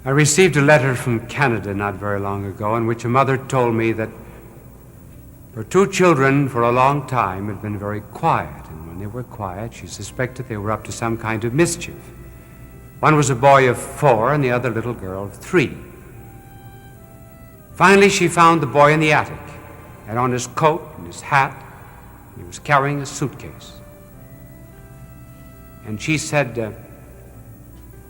I received a letter from Canada not very long ago in which a mother told me that her two children for a long time had been very quiet, and when they were quiet, she suspected they were up to some kind of mischief. One was a boy of 4 and the other little girl of 3. Finally, she found the boy in the attic, had on his coat and his hat. He was carrying a suitcase. And she said,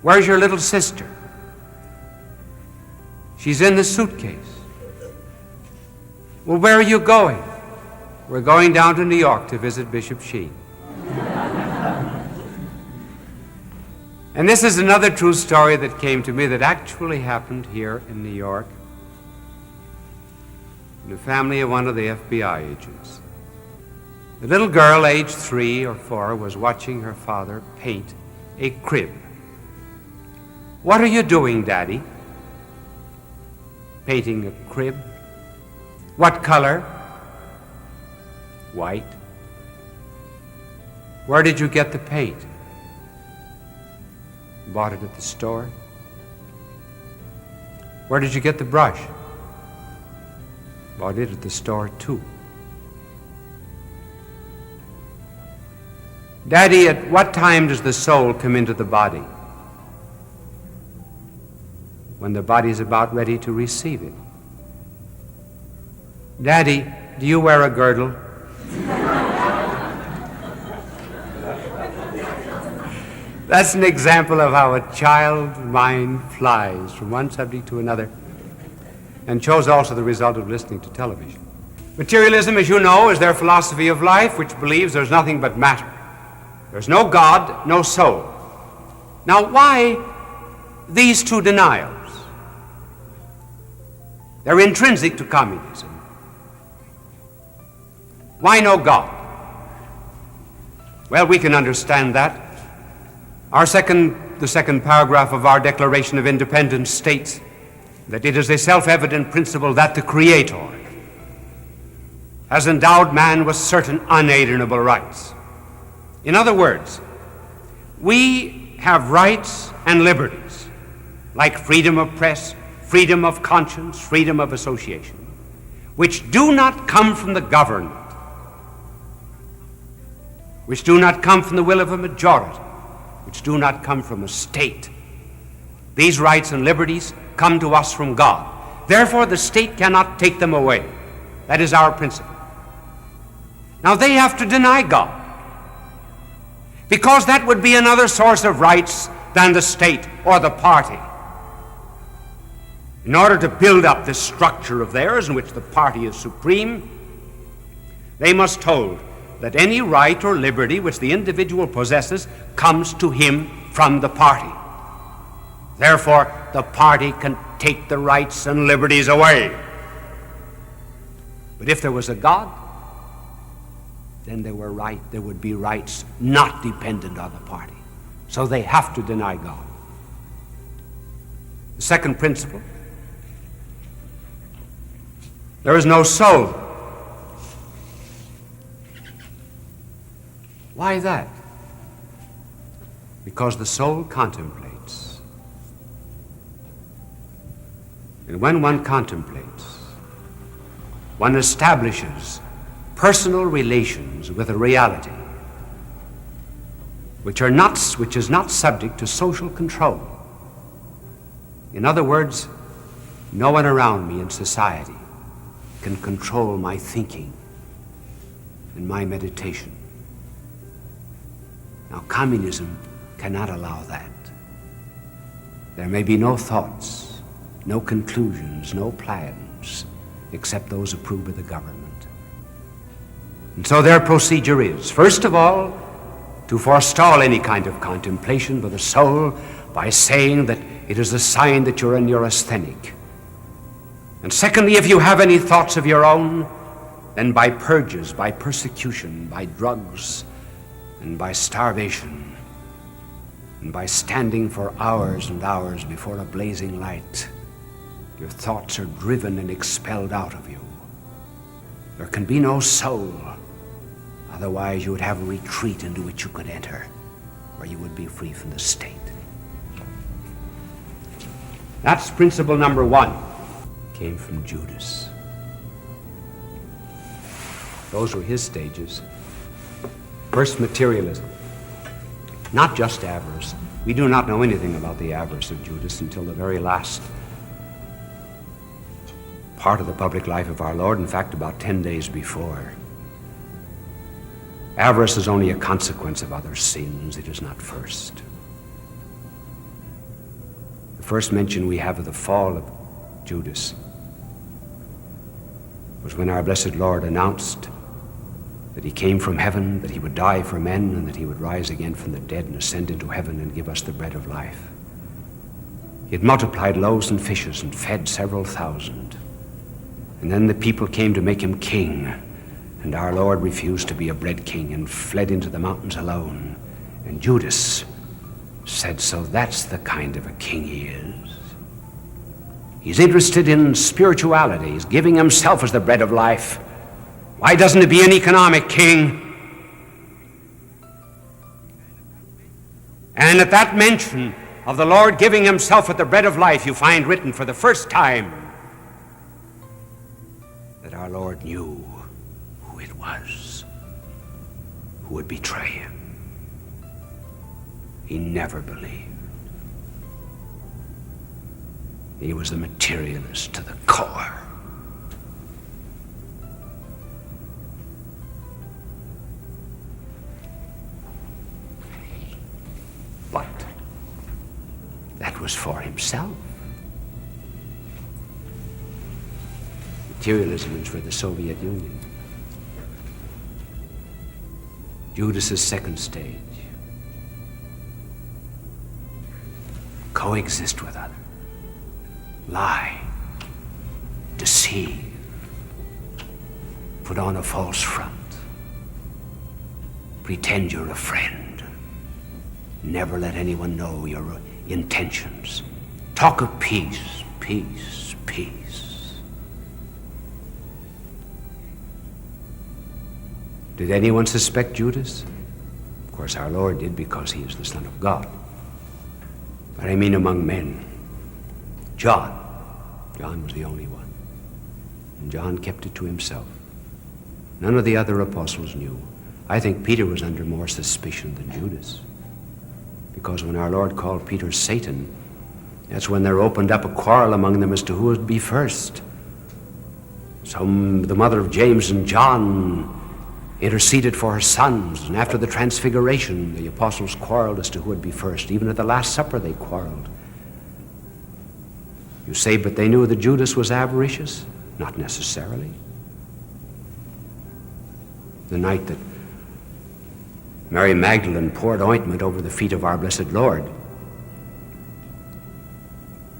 "Where's your little sister?" "She's in the suitcase." "Well, where are you going?" "We're going down to New York to visit Bishop Sheen." And this is another true story that came to me that actually happened here in New York, in the family of one of the FBI agents. The little girl, aged 3 or 4, was watching her father paint a crib. "What are you doing, Daddy?" "Painting a crib." "What color?" "White." "Where did you get the paint?" "Bought it at the store." "Where did you get the brush?" "Bought it at the store too." "Daddy, at what time does the soul come into the body?" "When the body's about ready to receive it." "Daddy, do you wear a girdle?" That's an example of how a child's mind flies from one subject to another, and shows also the result of listening to television. Materialism, as you know, is their philosophy of life, which believes there's nothing but matter. There's no God, no soul. Now, why these two denials? They're intrinsic to communism. Why no God? Well, we can understand that. The second paragraph of our Declaration of Independence states that it is a self-evident principle that the Creator has endowed man with certain unalienable rights. In other words, we have rights and liberties, like freedom of press, freedom of conscience, freedom of association, which do not come from the government, which do not come from the will of a majority, which do not come from a state. These rights and liberties come to us from God. Therefore, the state cannot take them away. That is our principle. Now, they have to deny God, because that would be another source of rights than the state or the party. In order to build up this structure of theirs in which the party is supreme, they must hold that any right or liberty which the individual possesses comes to him from the party. Therefore, the party can take the rights and liberties away. But if there was a God, then there would be rights not dependent on the party. So they have to deny God. The second principle: there is no soul. Why that? Because the soul contemplates. And when one contemplates, one establishes personal relations with a reality which is not subject to social control. In other words, no one around me in society can control my thinking and my meditation. Now, communism cannot allow that. There may be no thoughts, no conclusions, no plans, except those approved by the government. And so their procedure is, first of all, to forestall any kind of contemplation by the soul by saying that it is a sign that you're a neurasthenic. And secondly, if you have any thoughts of your own, then by purges, by persecution, by drugs, and by starvation, and by standing for hours and hours before a blazing light, your thoughts are driven and expelled out of you. There can be no soul. Otherwise, you would have a retreat into which you could enter, where you would be free from the state. That's principle number one. Came from Judas. Those were his stages. First, materialism. Not just avarice. We do not know anything about the avarice of Judas until the very last part of the public life of our Lord, in fact, about 10 days before. Avarice is only a consequence of other sins. It is not first. The first mention we have of the fall of Judas was when our blessed Lord announced that he came from heaven, that he would die for men, and that he would rise again from the dead and ascend into heaven and give us the bread of life. He had multiplied loaves and fishes and fed several thousand. And then the people came to make him king, and our Lord refused to be a bread king and fled into the mountains alone. And Judas said, so that's the kind of a king he is. He's interested in spirituality. He's giving himself as the bread of life. Why doesn't he be an economic king? And at that mention of the Lord giving himself as the bread of life, you find written for the first time that our Lord knew who it was who would betray him. He never believed. He was a materialist to the core. But that was for himself. Materialism is for the Soviet Union. Judas's second stage. Coexist with others. Lie. Deceive. Put on a false front. Pretend you're a friend. Never let anyone know your intentions. Talk of peace, peace, peace. Did anyone suspect Judas? Of course, our Lord did, because he is the Son of God. But I mean among men. John was the only one. And John kept it to himself. None of the other apostles knew. I think Peter was under more suspicion than Judas. Because when our Lord called Peter Satan, that's when there opened up a quarrel among them as to who would be first. The mother of James and John interceded for her sons, and after the transfiguration, the apostles quarreled as to who would be first. Even at the Last Supper, they quarreled. You say, but they knew that Judas was avaricious? Not necessarily. The night that Mary Magdalene poured ointment over the feet of our blessed Lord,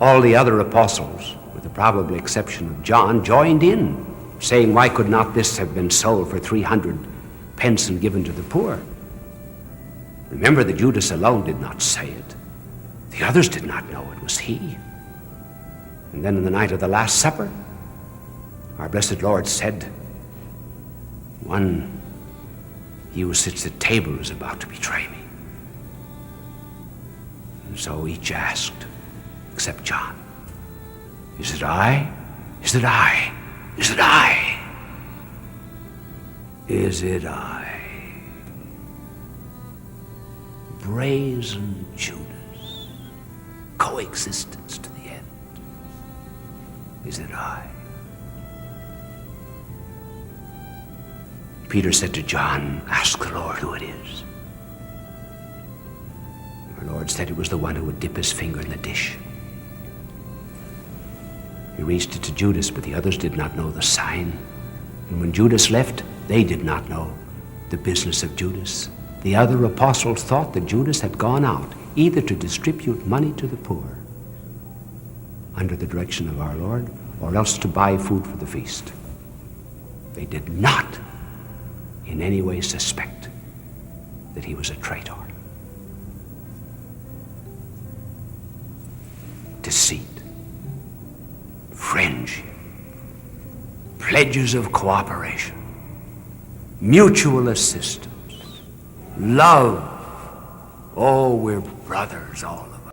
all the other apostles, with the probable exception of John, joined in, saying, why could not this have been sold for 300 pence and given to the poor? Remember that Judas alone did not say it. The others did not know it was he. And then in the night of the Last Supper, our blessed Lord said, one, he who sits at table is about to betray me. And so each asked, except John, is it I? Is it I? Is it I? Is it I? Brazen Judas, coexistence to the end. Is it I? Peter said to John, ask the Lord who it is. Our Lord said it was the one who would dip his finger in the dish. He reached it to Judas, but the others did not know the sign. And when Judas left, they did not know the business of Judas. The other apostles thought that Judas had gone out either to distribute money to the poor under the direction of our Lord, or else to buy food for the feast. They did not in any way suspect that he was a traitor. Deceit, friendship, pledges of cooperation, mutual assistance, love. Oh, we're brothers, all of us.